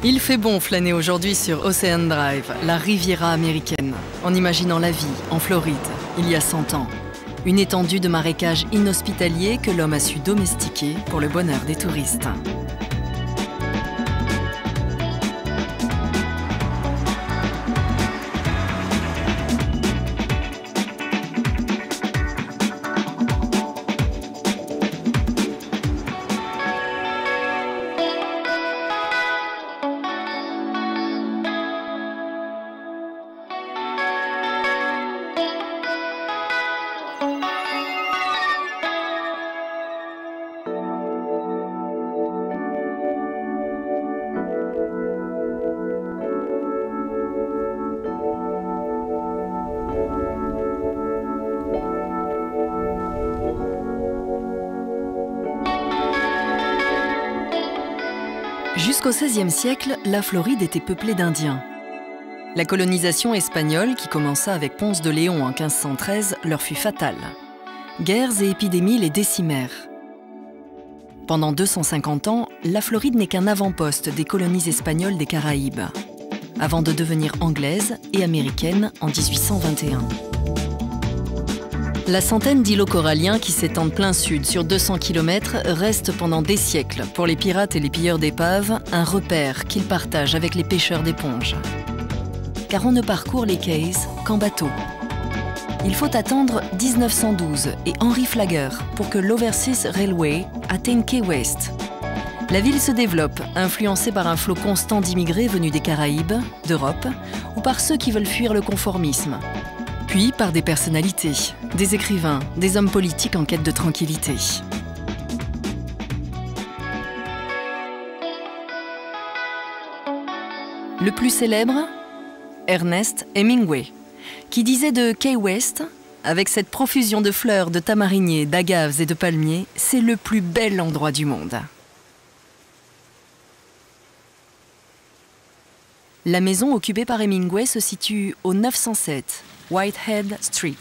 Il fait bon flâner aujourd'hui sur Ocean Drive, la Riviera américaine, en imaginant la vie en Floride, il y a 100 ans. Une étendue de marécages inhospitaliers que l'homme a su domestiquer pour le bonheur des touristes. Jusqu'au XVIe siècle, la Floride était peuplée d'Indiens. La colonisation espagnole, qui commença avec Ponce de Léon en 1513, leur fut fatale. Guerres et épidémies les décimèrent. Pendant 250 ans, la Floride n'est qu'un avant-poste des colonies espagnoles des Caraïbes, avant de devenir anglaise et américaine en 1821. La centaine d'îlots coralliens qui s'étendent plein sud sur 200 km reste pendant des siècles, pour les pirates et les pilleurs d'épaves, un repère qu'ils partagent avec les pêcheurs d'éponges. Car on ne parcourt les Cays qu'en bateau. Il faut attendre 1912 et Henry Flagler pour que l'Overseas Railway atteigne Key West. La ville se développe, influencée par un flot constant d'immigrés venus des Caraïbes, d'Europe, ou par ceux qui veulent fuir le conformisme. Puis par des personnalités, des écrivains, des hommes politiques en quête de tranquillité. Le plus célèbre, Ernest Hemingway, qui disait de Key West, avec cette profusion de fleurs, de tamariniers, d'agaves et de palmiers, c'est le plus bel endroit du monde. La maison occupée par Hemingway se situe au 907 Whitehead Street.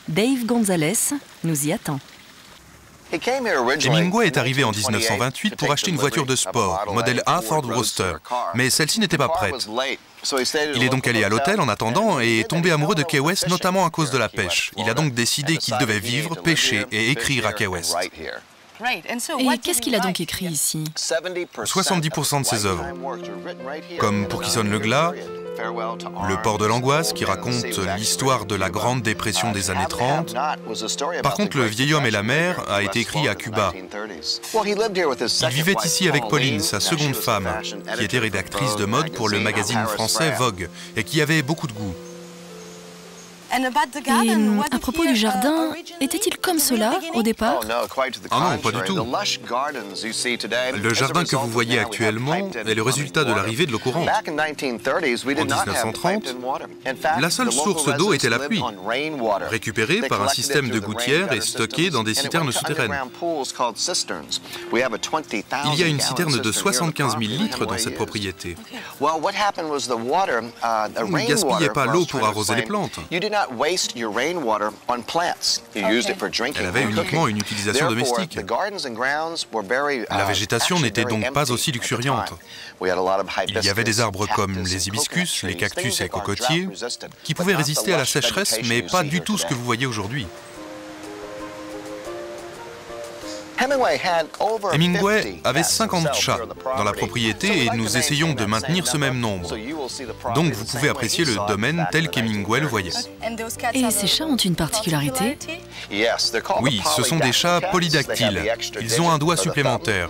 Dave Gonzalez nous y attend. Hemingway est arrivé en 1928 pour acheter une voiture de sport, modèle A Ford Roadster, mais celle-ci n'était pas prête. Il est donc allé à l'hôtel en attendant et est tombé amoureux de Key West, notamment à cause de la pêche. Il a donc décidé qu'il devait vivre, pêcher et écrire à Key West. Et qu'est-ce qu'il a donc écrit ici? 70% de ses œuvres, comme Pour qui sonne le glas, Le port de l'angoisse, qui raconte l'histoire de la Grande Dépression des années 30. Par contre, Le vieil homme et la mer a été écrit à Cuba. Il vivait ici avec Pauline, sa seconde femme, qui était rédactrice de mode pour le magazine français Vogue, et qui avait beaucoup de goût. Et à propos du jardin, était-il comme cela au départ? Ah non, pas du tout. Le jardin que vous voyez actuellement est le résultat de l'arrivée de l'eau courante. En 1930, la seule source d'eau était la pluie, récupérée par un système de gouttières et stockée dans des citernes souterraines. Il y a une citerne de 75 000 litres dans cette propriété. Vous ne gaspillez pas l'eau pour arroser les plantes. Elle avait uniquement une utilisation domestique. La végétation n'était donc pas aussi luxuriante. Il y avait des arbres comme les hibiscus, les cactus et les cocotiers, qui pouvaient résister à la sécheresse, mais pas du tout ce que vous voyez aujourd'hui. Hemingway avait 50 chats dans la propriété et nous essayons de maintenir ce même nombre. Donc vous pouvez apprécier le domaine tel qu'Hemingway le voyait. Et ces chats ont une particularité? Oui, ce sont des chats polydactyles. Ils ont un doigt supplémentaire.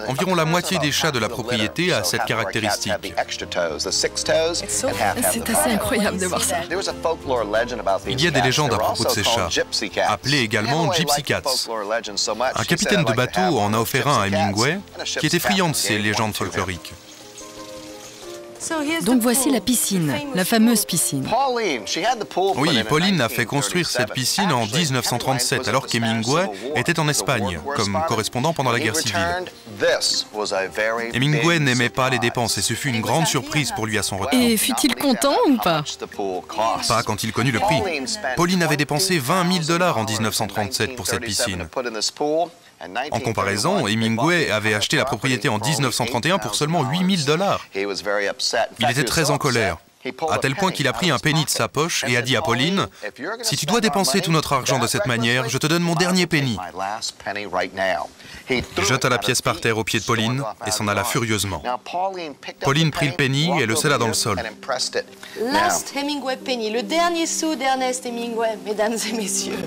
Environ la moitié des chats de la propriété a cette caractéristique. C'est assez incroyable de voir ça. Il y a des légendes à propos de ces chats, appelés également Gypsy Cats. Un capitaine de bateau en a offert un à Hemingway, qui était friand de ces légendes folkloriques. Donc voici la piscine, la fameuse piscine. Oui, Pauline a fait construire cette piscine en 1937, alors qu'Hemingway était en Espagne, comme correspondant pendant la guerre civile. Hemingway n'aimait pas les dépenses et ce fut une grande surprise pour lui à son retour. Et fut-il content ou pas? Pas quand il connut le prix. Pauline avait dépensé 20 000 $ en 1937 pour cette piscine. En comparaison, Hemingway avait acheté la propriété en 1931 pour seulement 8 000 $. Il était très en colère, à tel point qu'il a pris un penny de sa poche et a dit à Pauline, « Si tu dois dépenser tout notre argent de cette manière, je te donne mon dernier penny. » Il jeta la pièce par terre aux pieds de Pauline et s'en alla furieusement. Pauline prit le penny et le scella dans le sol. Last Hemingway penny, le dernier sou d'Ernest Hemingway, mesdames et messieurs.